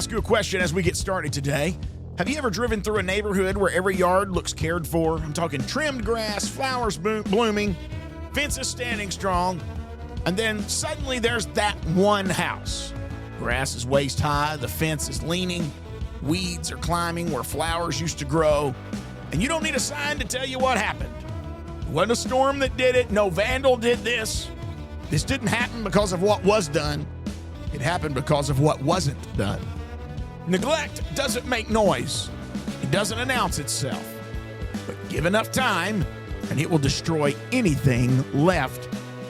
ask you a question as we get started today. Have you ever driven through a neighborhood where every yard looks cared for? I'm talking trimmed grass, flowers blooming, fences standing strong, and then suddenly there's that one house. Grass is waist high, the fence is leaning, weeds are climbing where flowers used to grow, and you don't need a sign to tell you what happened. It wasn't a storm that did it, no vandal did this. This didn't happen because of what was done. It happened because of what wasn't done. Neglect doesn't make noise. It doesn't announce itself. But give enough time, and it will destroy anything left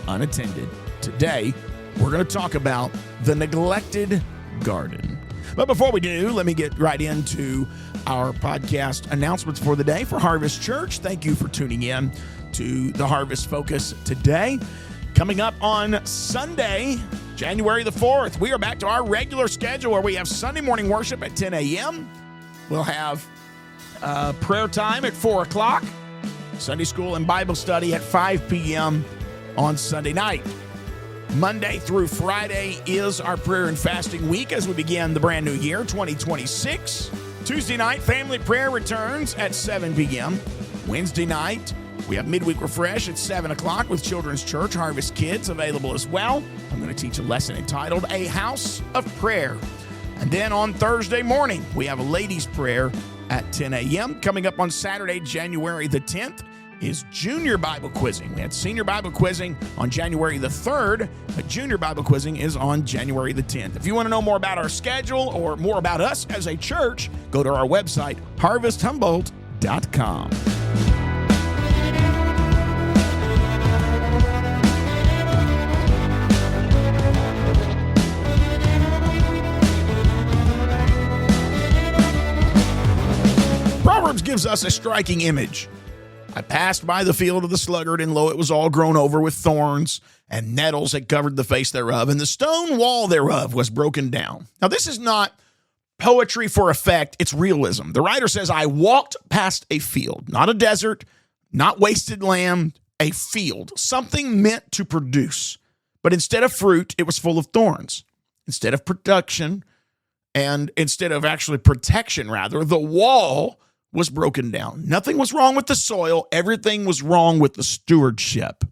unattended. Today, we're going to talk about the neglected garden. But before we do, let me get right into our podcast announcements for the day for Harvest Church. Thank you for tuning in to the Harvest Focus today. Coming up on Sunday, January the 4th, we are back to our regular schedule where we have Sunday morning worship at 10 a.m. We'll have prayer time at 4 o'clock, Sunday school and Bible study at 5 p.m. on Sunday night. Monday through Friday is our prayer and fasting week as we begin the brand new year, 2026. Tuesday night, family prayer returns at 7 p.m. Wednesday night, we have midweek refresh at 7 o'clock with Children's Church Harvest Kids available as well. I'm going to teach a lesson entitled A House of Prayer. And then on Thursday morning, we have a ladies' prayer at 10 a.m. Coming up on Saturday, January the 10th, is junior Bible quizzing. We had senior Bible quizzing on January the 3rd, but junior Bible quizzing is on January the 10th. If you want to know more about our schedule or more about us as a church, go to our website, harvesthumboldt.com. Proverbs gives us a striking image. I passed by the field of the sluggard, and lo, it was all grown over with thorns, and nettles had covered the face thereof, and the stone wall thereof was broken down. Now, this is not poetry for effect, it's realism. The writer says, I walked past a field, not a desert, not wasted land, a field, something meant to produce. But instead of fruit, it was full of thorns. Instead of production, and instead of actually protection, rather, the wall was broken down. Nothing was wrong with the soil. Everything was wrong with the stewardship.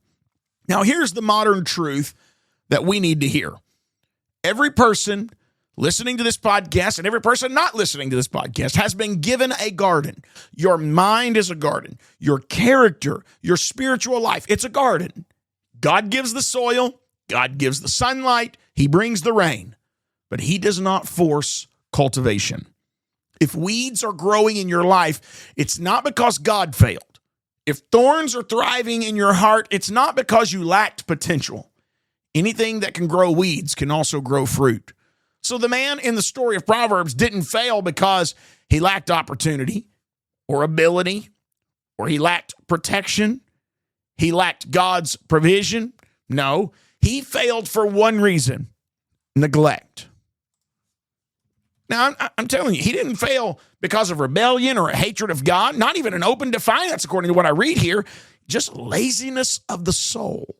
Now, here's the modern truth that we need to hear. Every person listening to this podcast and every person not listening to this podcast has been given a garden. Your mind is a garden. Your character, your spiritual life, it's a garden. God gives the soil. God gives the sunlight. He brings the rain. But he does not force cultivation. If weeds are growing in your life, it's not because God failed. If thorns are thriving in your heart, it's not because you lacked potential. Anything that can grow weeds can also grow fruit. So the man in the story of Proverbs didn't fail because he lacked opportunity or ability, or he lacked protection. He lacked God's provision. No, he failed for one reason: neglect. Now, I'm telling you, he didn't fail because of rebellion or a hatred of God, not even an open defiance, according to what I read here, just laziness of the soul.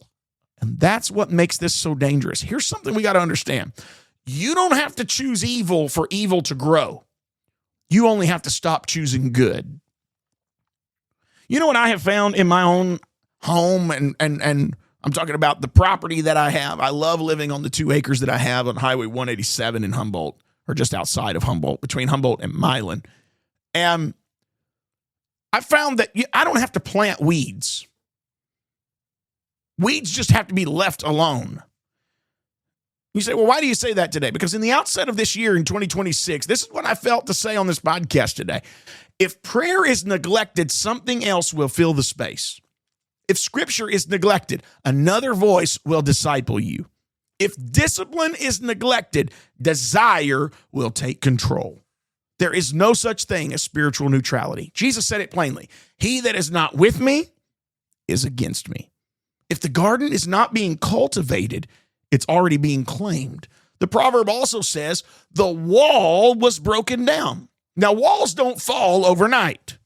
And that's what makes this so dangerous. Here's something we got to understand. You don't have to choose evil for evil to grow. You only have to stop choosing good. You know what I have found in my own home, and I'm talking about the property that I have. I love living on the 2 acres that I have on Highway 187 in Humboldt, or just outside of Humboldt, between Humboldt and Milan. And I found that I don't have to plant weeds. Weeds just have to be left alone. You say, well, why do you say that today? Because in the outset of this year in 2026, this is what I felt to say on this podcast today. If prayer is neglected, something else will fill the space. If scripture is neglected, another voice will disciple you. If discipline is neglected, desire will take control. There is no such thing as spiritual neutrality. Jesus said it plainly. He that is not with me is against me. If the garden is not being cultivated, it's already being claimed. The proverb also says the wall was broken down. Now, walls don't fall overnight.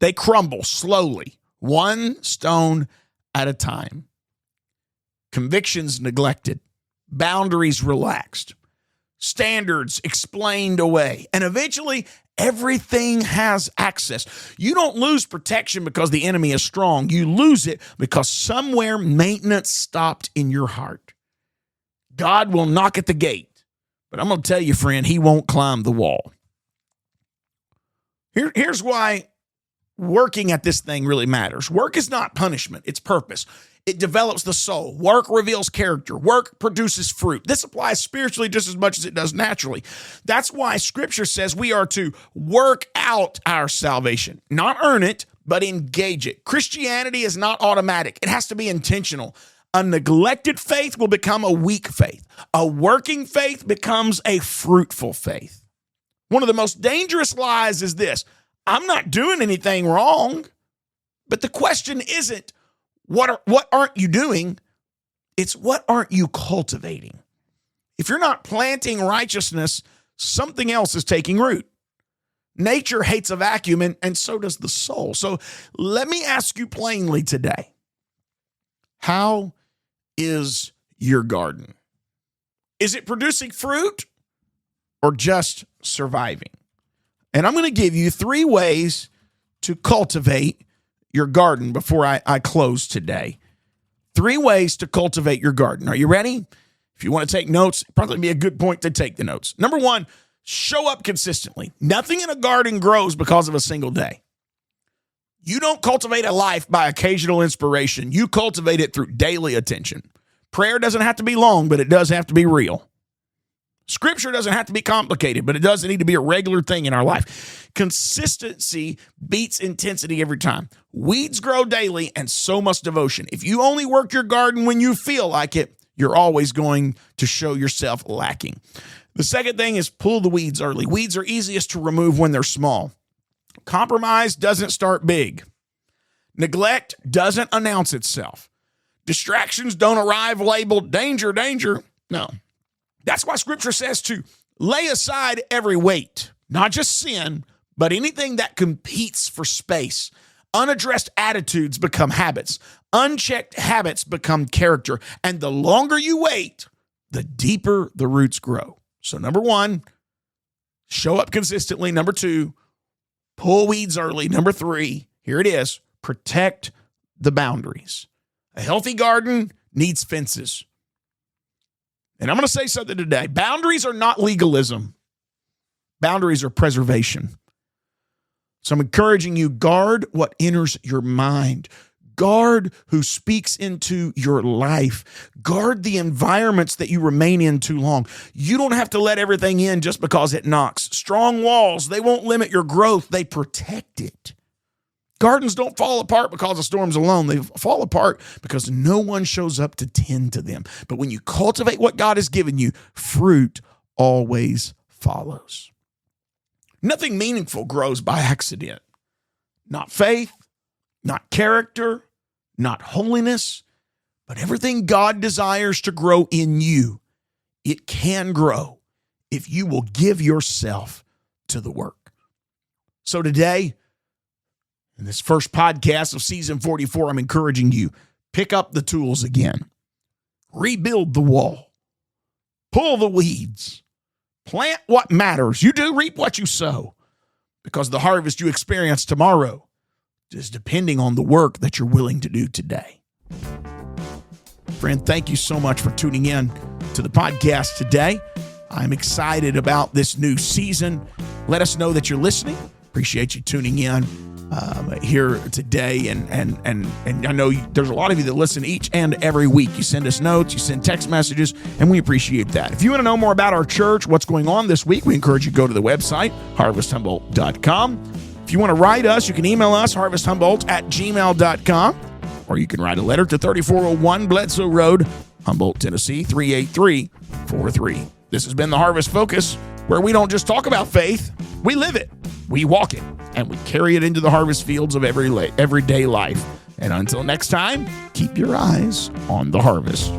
They crumble slowly, one stone at a time. Convictions neglected. Boundaries relaxed. standards explained away, and eventually everything has access. You don't lose protection because the enemy is strong. You lose it because somewhere maintenance stopped in your heart. God will knock at the gate, but I'm going to tell you, friend, he won't climb the wall. Here's why working at this thing really matters. Work is not punishment, it's purpose. It develops the soul. Work reveals character. Work produces fruit. This applies spiritually just as much as it does naturally. That's why Scripture says we are to work out our salvation. Not earn it, but engage it. Christianity is not automatic. It has to be intentional. A neglected faith will become a weak faith. A working faith becomes a fruitful faith. One of the most dangerous lies is this: I'm not doing anything wrong. But the question isn't, what aren't you doing? It's what aren't you cultivating? If you're not planting righteousness, something else is taking root. Nature hates a vacuum, and so does the soul. So let me ask you plainly today, how is your garden? Is it producing fruit or just surviving? And I'm going to give you 3 ways to cultivate your garden before I close today. 3 ways to cultivate your garden. Are you ready? If you want to take notes, probably be a good point to take the notes. Number 1, show up consistently. Nothing in a garden grows because of a single day. You don't cultivate a life by occasional inspiration. You cultivate it through daily attention. Prayer doesn't have to be long, but it does have to be real. Scripture doesn't have to be complicated, but it does need to be a regular thing in our life. Consistency beats intensity every time. Weeds grow daily, and so must devotion. If you only work your garden when you feel like it, you're always going to show yourself lacking. The second thing is pull the weeds early. Weeds are easiest to remove when they're small. Compromise doesn't start big. Neglect doesn't announce itself. Distractions don't arrive labeled danger, danger. No. That's why Scripture says to lay aside every weight, not just sin, but anything that competes for space. Unaddressed attitudes become habits. Unchecked habits become character. And the longer you wait, the deeper the roots grow. So 1, show up consistently. 2, pull weeds early. 3, here it is, protect the boundaries. A healthy garden needs fences. And I'm going to say something today. Boundaries are not legalism. Boundaries are preservation. So I'm encouraging you, guard what enters your mind. Guard who speaks into your life. Guard the environments that you remain in too long. You don't have to let everything in just because it knocks. Strong walls, they won't limit your growth. They protect it. Gardens don't fall apart because of storms alone. They fall apart because no one shows up to tend to them. But when you cultivate what God has given you, fruit always follows. Nothing meaningful grows by accident. Not faith, not character, not holiness, but everything God desires to grow in you, it can grow if you will give yourself to the work. So today, in this first podcast of season 44, I'm encouraging you, pick up the tools again. Rebuild the wall. Pull the weeds. Plant what matters. You do reap what you sow, because the harvest you experience tomorrow is depending on the work that you're willing to do today. Friend, thank you so much for tuning in to the podcast today. I'm excited about this new season. Let us know that you're listening. Appreciate you tuning in here today. And I know there's a lot of you that listen each and every week. You send us notes, you send text messages, and we appreciate that. If you want to know more about our church, what's going on this week, we encourage you to go to the website, harvesthumboldt.com. If you want to write us, you can email us, harvesthumboldt@gmail.com, or you can write a letter to 3401 Bledsoe Road, Humboldt, Tennessee, 38343. This has been the Harvest Focus, where we don't just talk about faith, we live it, we walk it, and we carry it into the harvest fields of everyday life. And until next time, keep your eyes on the harvest.